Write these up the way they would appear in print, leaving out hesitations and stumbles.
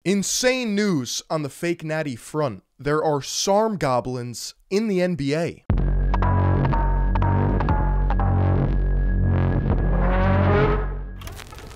Insane news on the fake natty front. There are SARM goblins in the NBA.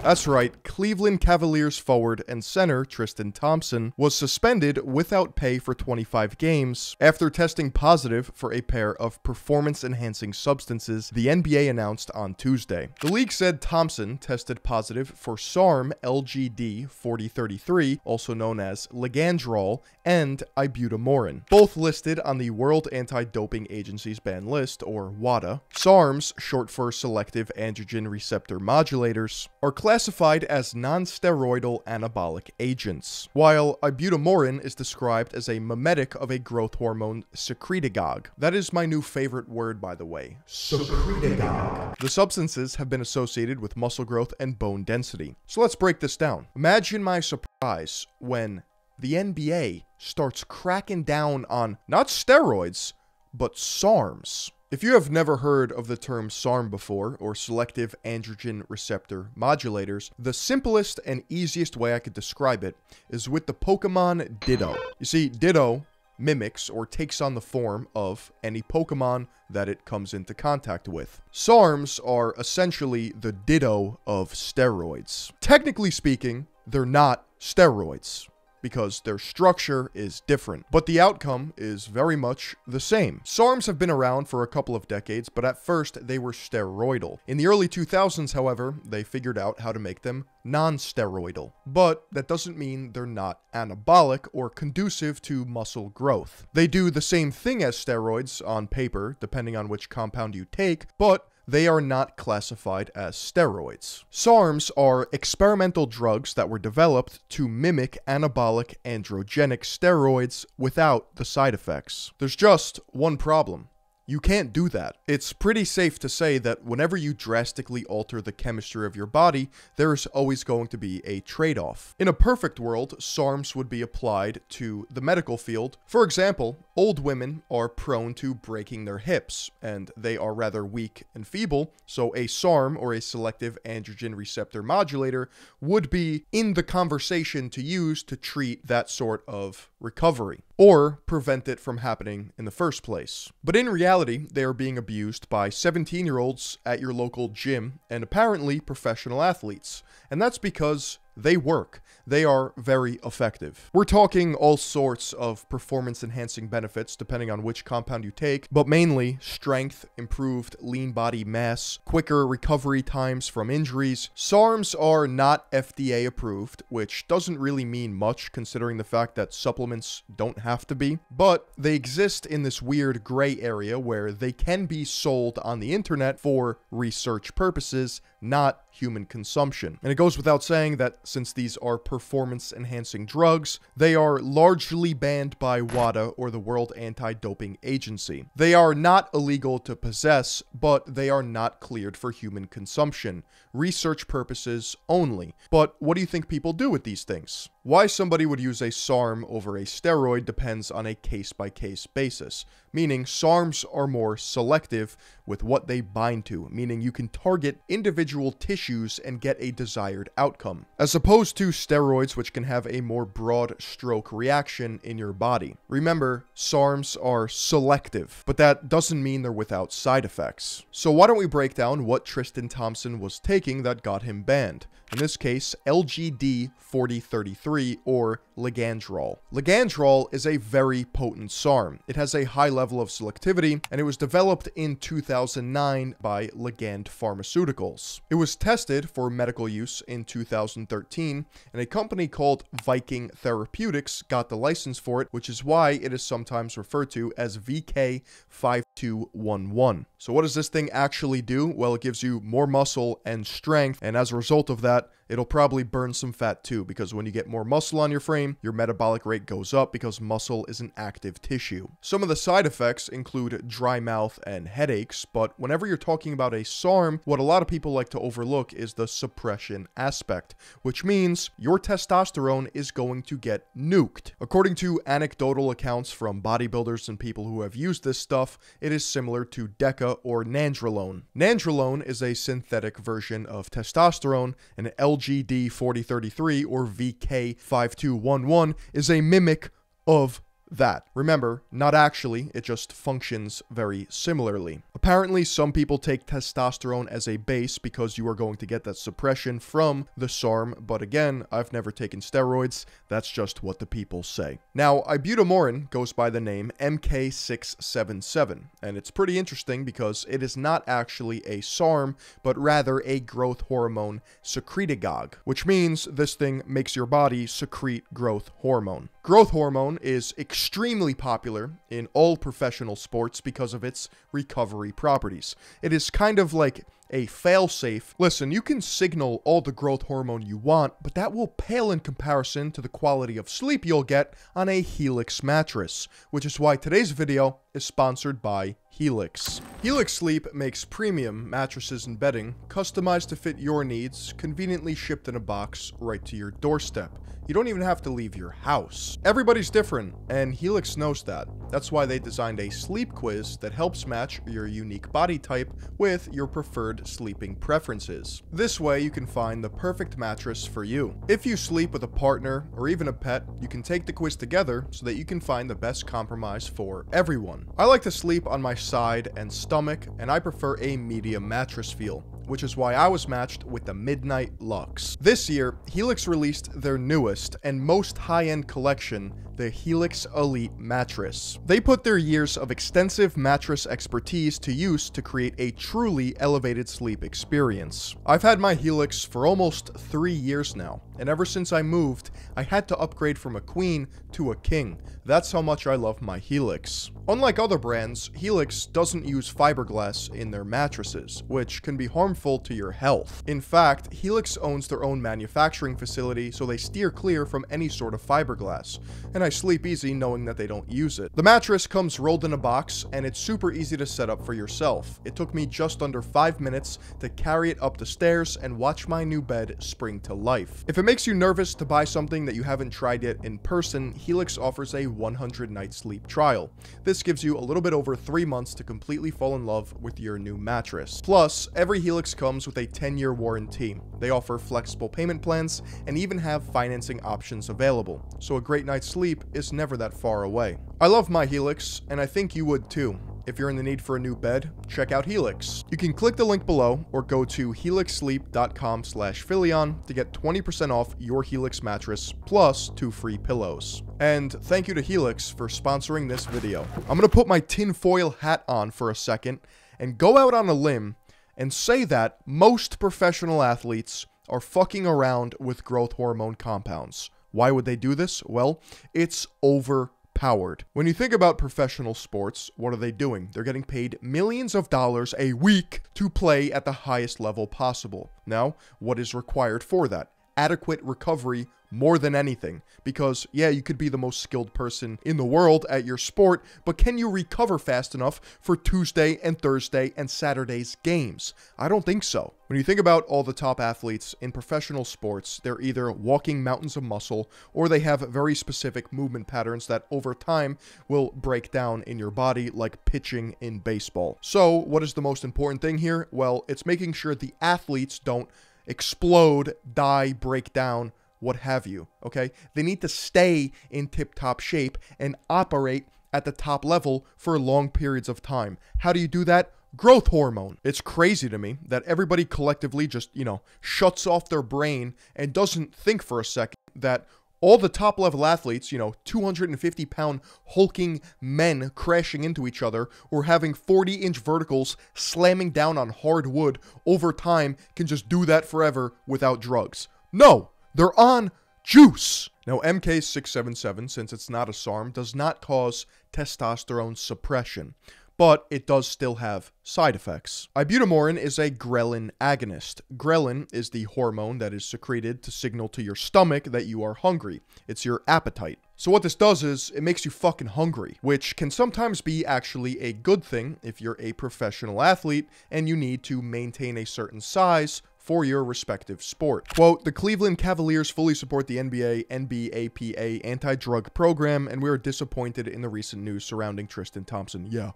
That's right, Cleveland Cavaliers forward and center Tristan Thompson was suspended without pay for 25 games after testing positive for a pair of performance-enhancing substances, the NBA announced on Tuesday. The league said Thompson tested positive for SARM LGD 4033, also known as Ligandrol, and ibutamorin, both listed on the World Anti-Doping Agency's ban list, or WADA. SARMs, short for selective androgen receptor modulators, are classified as non-steroidal anabolic agents, while ibutamorin is described as a mimetic of a growth hormone secretagogue. That is my new favorite word, by the way. Secretagogue. The substances have been associated with muscle growth and bone density. So let's break this down. Imagine my surprise when the NBA starts cracking down on not steroids, but SARMs. If you have never heard of the term SARM before, or selective androgen receptor modulators, the simplest and easiest way I could describe it is with the Pokemon Ditto. You see, Ditto mimics or takes on the form of any Pokemon that it comes into contact with. SARMs are essentially the Ditto of steroids. Technically speaking, they're not steroids, because their structure is different, but the outcome is very much the same. SARMs have been around for a couple of decades, but at first they were steroidal. In the early 2000s, however, they figured out how to make them non-steroidal. But that doesn't mean they're not anabolic or conducive to muscle growth. They do the same thing as steroids on paper, depending on which compound you take, but they are not classified as steroids. SARMs are experimental drugs that were developed to mimic anabolic androgenic steroids without the side effects. There's just one problem. You can't do that. It's pretty safe to say that whenever you drastically alter the chemistry of your body, there's always going to be a trade-off. In a perfect world, SARMs would be applied to the medical field. For example, old women are prone to breaking their hips, and they are rather weak and feeble, so a SARM, or a selective androgen receptor modulator, would be in the conversation to use to treat that sort of recovery, or prevent it from happening in the first place. But in reality, they are being abused by 17-year-olds at your local gym and apparently professional athletes. And that's because they work. They are very effective. We're talking all sorts of performance-enhancing benefits depending on which compound you take, but mainly strength, improved lean body mass, quicker recovery times from injuries. SARMs are not FDA approved, which doesn't really mean much considering the fact that supplements don't have to be, but they exist in this weird gray area where they can be sold on the internet for research purposes, not human consumption. And it goes without saying that since these are performance-enhancing drugs, they are largely banned by WADA, or the World Anti-Doping Agency. They are not illegal to possess, but they are not cleared for human consumption. Research purposes only. But what do you think people do with these things? Why somebody would use a SARM over a steroid depends on a case-by-case basis, meaning SARMs are more selective with what they bind to, meaning you can target individual tissues and get a desired outcome, as opposed to steroids, which can have a more broad stroke reaction in your body. Remember, SARMs are selective, but that doesn't mean they're without side effects. So why don't we break down what Tristan Thompson was taking that got him banned? In this case, LGD 4033, or Ligandrol. Ligandrol is a very potent SARM. It has a high level of selectivity, and it was developed in 2009 by Ligand Pharmaceuticals. It was tested for medical use in 2013, and a company called Viking Therapeutics got the license for it, which is why it is sometimes referred to as VK5211. So what does this thing actually do? Well, it gives you more muscle and strength, and as a result of that, it'll probably burn some fat too, because when you get more muscle on your frame, your metabolic rate goes up because muscle is an active tissue. Some of the side effects include dry mouth and headaches, but whenever you're talking about a SARM, what a lot of people like to overlook is the suppression aspect, which means your testosterone is going to get nuked. According to anecdotal accounts from bodybuilders and people who have used this stuff, it is similar to Deca or Nandrolone. Nandrolone is a synthetic version of testosterone, and LGD LGD4033 or VK5211 is a mimic of that. Remember, not actually, it just functions very similarly. Apparently, some people take testosterone as a base because you are going to get that suppression from the SARM, but again, I've never taken steroids, that's just what the people say. Now, ibutamorin goes by the name MK677, and it's pretty interesting because it is not actually a SARM, but rather a growth hormone secretagogue, which means this thing makes your body secrete growth hormone. Growth hormone is extremely popular in all professional sports because of its recovery properties. It is kind of like a fail-safe. Listen, you can signal all the growth hormone you want, but that will pale in comparison to the quality of sleep you'll get on a Helix mattress, which is why today's video is sponsored by Helix. Helix Sleep makes premium mattresses and bedding, customized to fit your needs, conveniently shipped in a box right to your doorstep. You don't even have to leave your house. Everybody's different, and Helix knows that. That's why they designed a sleep quiz that helps match your unique body type with your preferred sleeping preferences. This way, you can find the perfect mattress for you. If you sleep with a partner or even a pet, you can take the quiz together so that you can find the best compromise for everyone. I like to sleep on my side and stomach, and I prefer a medium mattress feel, which is why I was matched with the Midnight Lux. This year, Helix released their newest and most high-end collection, the Helix Elite mattress. They put their years of extensive mattress expertise to use to create a truly elevated sleep experience. I've had my Helix for almost 3 years now, and ever since I moved, I had to upgrade from a queen to a king. That's how much I love my Helix. Unlike other brands, Helix doesn't use fiberglass in their mattresses, which can be harmful to your health. In fact, Helix owns their own manufacturing facility, so they steer clear from any sort of fiberglass, and I sleep easy knowing that they don't use it. The mattress comes rolled in a box, and it's super easy to set up for yourself. It took me just under 5 minutes to carry it up the stairs and watch my new bed spring to life. If it makes you nervous to buy something that you haven't tried yet in person, Helix offers a 100-night sleep trial. This gives you a little bit over 3 months to completely fall in love with your new mattress. Plus, every Helix comes with a 10-year warranty. They offer flexible payment plans and even have financing options available, so a great night's sleep is never that far away. I love my Helix, and I think you would too. If you're in the need for a new bed, check out Helix. You can click the link below or go to helixsleep.com/Philion to get 20% off your Helix mattress plus 2 free pillows. And thank you to Helix for sponsoring this video. I'm gonna put my tinfoil hat on for a second and go out on a limb and say that most professional athletes are fucking around with growth hormone compounds. Why would they do this? Well, it's overpowered. When you think about professional sports, what are they doing? They're getting paid millions of dollars a week to play at the highest level possible. Now, what is required for that? Adequate recovery more than anything. Because, yeah, you could be the most skilled person in the world at your sport, but can you recover fast enough for Tuesday and Thursday and Saturday's games? I don't think so. When you think about all the top athletes in professional sports, they're either walking mountains of muscle or they have very specific movement patterns that over time will break down in your body like pitching in baseball. So, what is the most important thing here? Well, it's making sure the athletes don't explode, die, break down, what have you, okay? They need to stay in tip-top shape and operate at the top level for long periods of time. How do you do that? Growth hormone. It's crazy to me that everybody collectively just, shuts off their brain and doesn't think for a second that all the top-level athletes, 250-pound hulking men crashing into each other or having 40-inch verticals slamming down on hard wood over time can just do that forever without drugs. No! They're on juice. Now, MK677, since it's not a SARM, does not cause testosterone suppression, but it does still have side effects. Ibutamorin is a ghrelin agonist. Ghrelin is the hormone that is secreted to signal to your stomach that you are hungry. It's your appetite. So what this does is it makes you fucking hungry, which can sometimes be actually a good thing if you're a professional athlete and you need to maintain a certain size for your respective sport. Quote, the Cleveland Cavaliers fully support the NBA, NBAPA anti-drug program, and we are disappointed in the recent news surrounding Tristan Thompson. Yeah,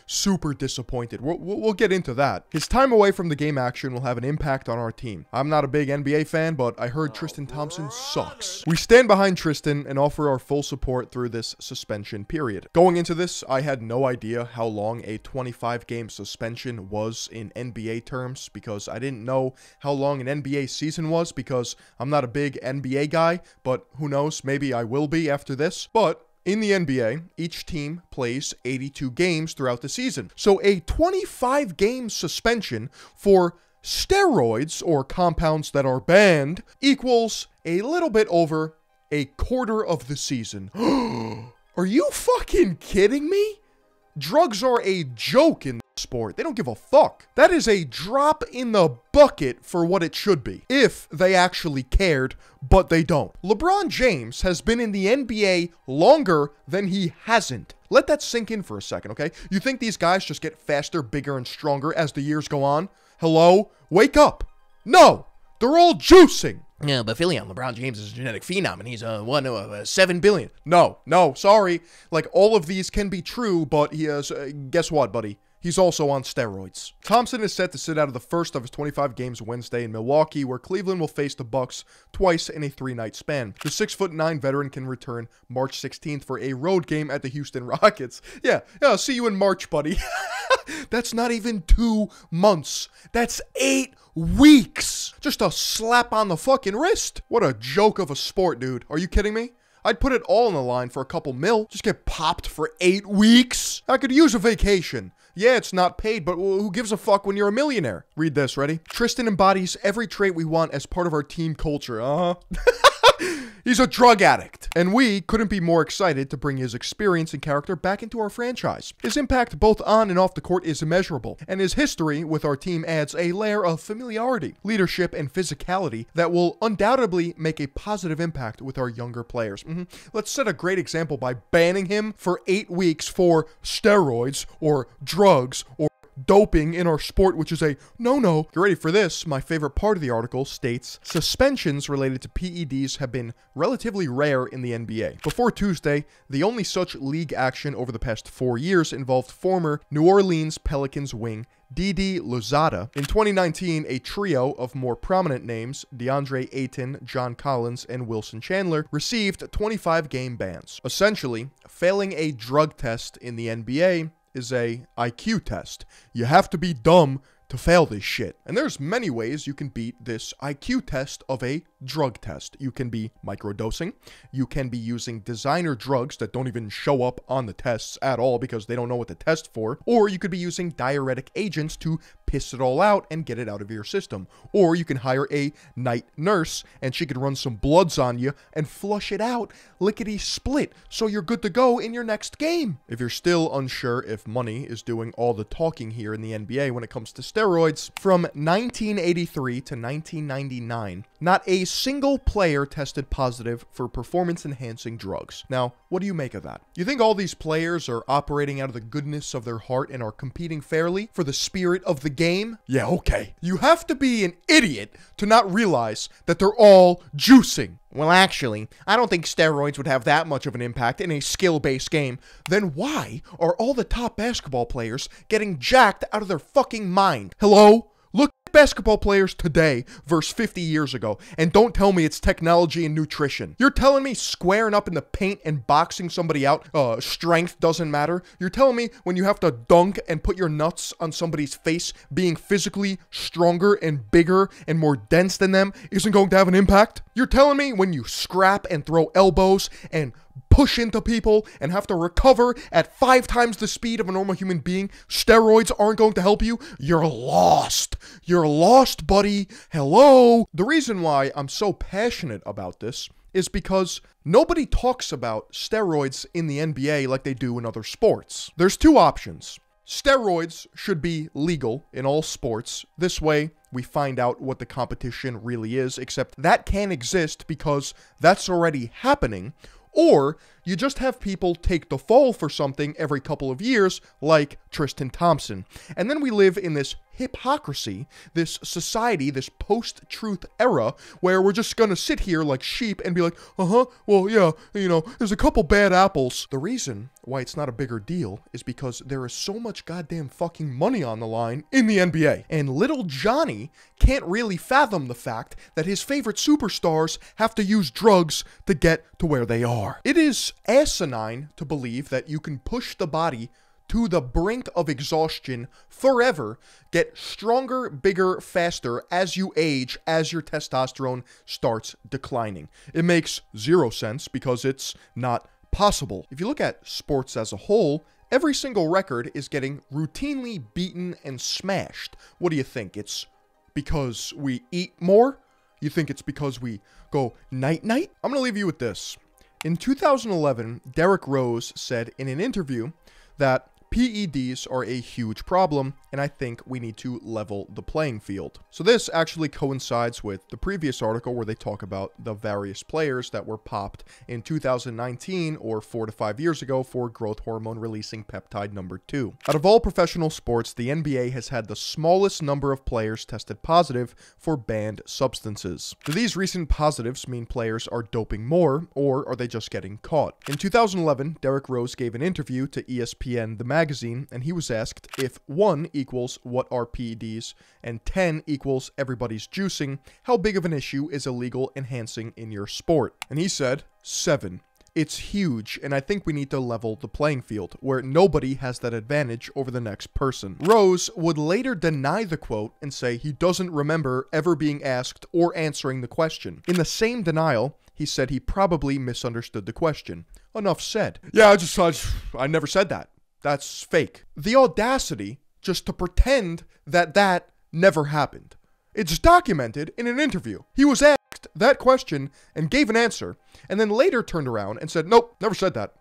super disappointed. We'll get into that. His time away from the game action will have an impact on our team. I'm not a big NBA fan, but I heard Tristan Thompson sucks. We stand behind Tristan and offer our full support through this suspension period. Going into this, I had no idea how long a 25-game suspension was in NBA terms, because I didn't know how long an NBA season was, because I'm not a big NBA guy, but who knows, maybe I will be after this. But in the NBA, each team plays 82 games throughout the season. So a 25-game suspension for steroids, or compounds that are banned, equals a little bit over a quarter of the season. Are you fucking kidding me? Drugs are a joke in sport. They don't give a fuck. That is a drop in the bucket for what it should be, if they actually cared, but they don't. LeBron James has been in the NBA longer than he hasn't. Let that sink in for a second, okay? You think these guys just get faster, bigger, and stronger as the years go on? Hello? Wake up. No, they're all juicing. Yeah, but Philion, LeBron James is a genetic phenom, and he's one of 7 billion. No, sorry. Like, all of these can be true, but he has, guess what, buddy? He's also on steroids. Thompson is set to sit out of the first of his 25 games Wednesday in Milwaukee, where Cleveland will face the Bucks twice in a 3-night span. The 6'9" veteran can return March 16th for a road game at the Houston Rockets. Yeah, I'll see you in March, buddy. That's not even 2 months. That's 8 weeks. Just a slap on the fucking wrist. What a joke of a sport, dude. Are you kidding me? I'd put it all on the line for a couple mil. Just get popped for 8 weeks. I could use a vacation. Yeah, it's not paid, but who gives a fuck when you're a millionaire? Read this, ready? Tristan embodies every trait we want as part of our team culture. He's a drug addict. And we couldn't be more excited to bring his experience and character back into our franchise. His impact both on and off the court is immeasurable, and his history with our team adds a layer of familiarity, leadership, and physicality that will undoubtedly make a positive impact with our younger players. Let's set a great example by banning him for 8 weeks for steroids or drugs or doping in our sport, which is a no-no. Get ready for this. My favorite part of the article states, suspensions related to PEDs have been relatively rare in the NBA. Before Tuesday, the only such league action over the past 4 years involved former New Orleans Pelicans wing Didi Louzada. In 2019, a trio of more prominent names, DeAndre Ayton, John Collins, and Wilson Chandler, received 25-game bans. Essentially, failing a drug test in the NBA is a IQ test. You have to be dumb to fail this shit. And there's many ways you can beat this IQ test of a drug test. You can be microdosing. You can be using designer drugs that don't even show up on the tests at all because they don't know what to test for. Or you could be using diuretic agents to piss it all out and get it out of your system. Or you can hire a night nurse and she could run some bloods on you and flush it out lickety-split so you're good to go in your next game. If you're still unsure if money is doing all the talking here in the NBA when it comes to steroids, from 1983 to 1999, not a single player tested positive for performance-enhancing drugs. Now, what do you make of that? You think all these players are operating out of the goodness of their heart and are competing fairly for the spirit of the game? Yeah, okay. You have to be an idiot to not realize that they're all juicing. Well, actually, I don't think steroids would have that much of an impact in a skill-based game. Then why are all the top basketball players getting jacked out of their fucking mind? Hello? Look at basketball players today versus 50 years ago, and don't tell me it's technology and nutrition. You're telling me squaring up in the paint and boxing somebody out, strength doesn't matter? You're telling me when you have to dunk and put your nuts on somebody's face, being physically stronger and bigger and more dense than them isn't going to have an impact? You're telling me when you scrap and throw elbows and push into people and have to recover at 5 times the speed of a normal human being, steroids aren't going to help you? You're lost. You're lost, buddy. Hello? The reason why I'm so passionate about this is because nobody talks about steroids in the NBA like they do in other sports. There's 2 options. Steroids should be legal in all sports. This way, we find out what the competition really is, except that can't exist because that's already happening. Or you just have people take the fall for something every couple of years, like Tristan Thompson. And then we live in this hypocrisy, this society, this post-truth era where we're just gonna sit here like sheep and be like, well, yeah, you know, there's a couple bad apples. The reason why it's not a bigger deal is because there is so much goddamn fucking money on the line in the NBA. And little Johnny can't really fathom the fact that his favorite superstars have to use drugs to get to where they are. It is asinine to believe that you can push the body to the brink of exhaustion forever, get stronger, bigger, faster as you age, as your testosterone starts declining. It makes zero sense because it's not possible. If you look at sports as a whole, every single record is getting routinely beaten and smashed. What do you think? It's because we eat more? You think it's because we go night-night? I'm gonna leave you with this. In 2011, Derrick Rose said in an interview that PEDs are a huge problem, and I think we need to level the playing field. So this actually coincides with the previous article where they talk about the various players that were popped in 2019 or 4 to 5 years ago for growth hormone releasing peptide number 2. Out of all professional sports, the NBA has had the smallest number of players tested positive for banned substances. Do these recent positives mean players are doping more, or are they just getting caught? In 2011, Derrick Rose gave an interview to ESPN, the magazine, and he was asked if 1 equals what are PEDs and 10 equals everybody's juicing, how big of an issue is illegal enhancing in your sport? And he said 7. It's huge, and I think we need to level the playing field, where nobody has that advantage over the next person. Rose would later deny the quote and say he doesn't remember ever being asked or answering the question. In the same denial, he said he probably misunderstood the question. Enough said. Yeah, I never said that. That's fake. The audacity just to pretend that that never happened. It's documented in an interview. He was asked that question and gave an answer, and then later turned around and said, nope, never said that.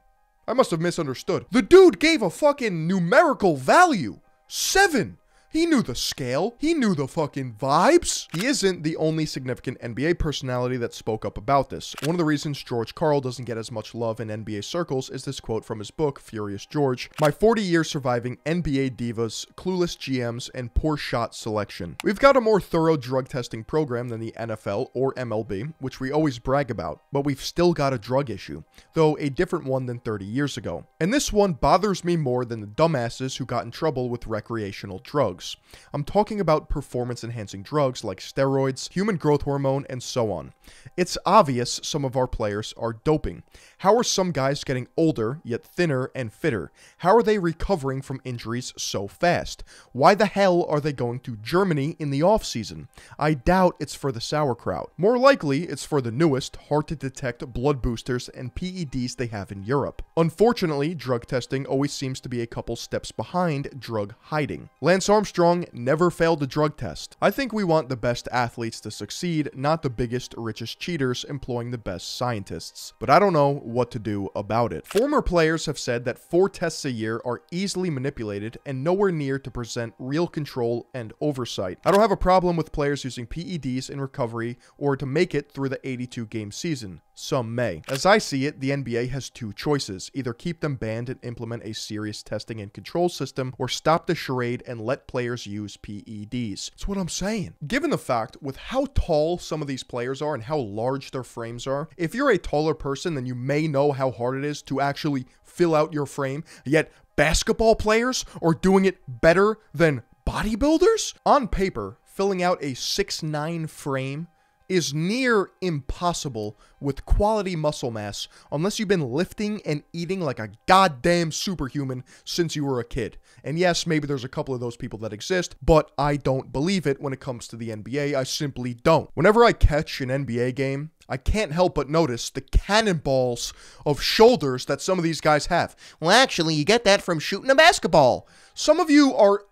I must have misunderstood. The dude gave a fucking numerical value. 7. He knew the scale. He knew the fucking vibes. He isn't the only significant NBA personality that spoke up about this. One of the reasons George Karl doesn't get as much love in NBA circles is this quote from his book, Furious George. My 40 years surviving NBA divas, clueless GMs, and poor shot selection. We've got a more thorough drug testing program than the NFL or MLB, which we always brag about, but we've still got a drug issue, though a different one than 30 years ago. And this one bothers me more than the dumbasses who got in trouble with recreational drugs. I'm talking about performance-enhancing drugs like steroids, human growth hormone, and so on. It's obvious some of our players are doping. How are some guys getting older, yet thinner and fitter? How are they recovering from injuries so fast? Why the hell are they going to Germany in the off-season? I doubt it's for the sauerkraut. More likely, it's for the newest, hard-to-detect blood boosters and PEDs they have in Europe. Unfortunately, drug testing always seems to be a couple steps behind drug hiding. Lance Armstrong never failed a drug test. I think we want the best athletes to succeed, not the biggest, richest cheaters employing the best scientists. But I don't know what to do about it. Former players have said that 4 tests a year are easily manipulated and nowhere near to present real control and oversight. I don't have a problem with players using PEDs in recovery or to make it through the 82-game season. Some may. As I see it, the NBA has 2 choices. Either keep them banned and implement a serious testing and control system, or stop the charade and let players use PEDs. That's what I'm saying. Given the fact with how tall some of these players are and how large their frames are, if you're a taller person, then you may know how hard it is to actually fill out your frame, yet basketball players are doing it better than bodybuilders? On paper, filling out a 6'9" frame is near impossible with quality muscle mass unless you've been lifting and eating like a goddamn superhuman since you were a kid. And yes, maybe there's a couple of those people that exist, but I don't believe it when it comes to the NBA. I simply don't. Whenever I catch an NBA game, I can't help but notice the cannonballs of shoulders that some of these guys have. Well, actually, you get that from shooting a basketball. Some of you are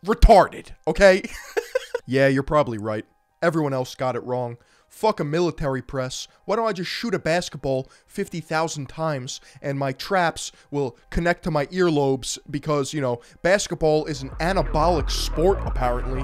retarded, okay? Yeah, you're probably right. Everyone else got it wrong. Fuck a military press. Why don't I just shoot a basketball 50,000 times and my traps will connect to my earlobes because, you know, basketball is an anabolic sport, apparently.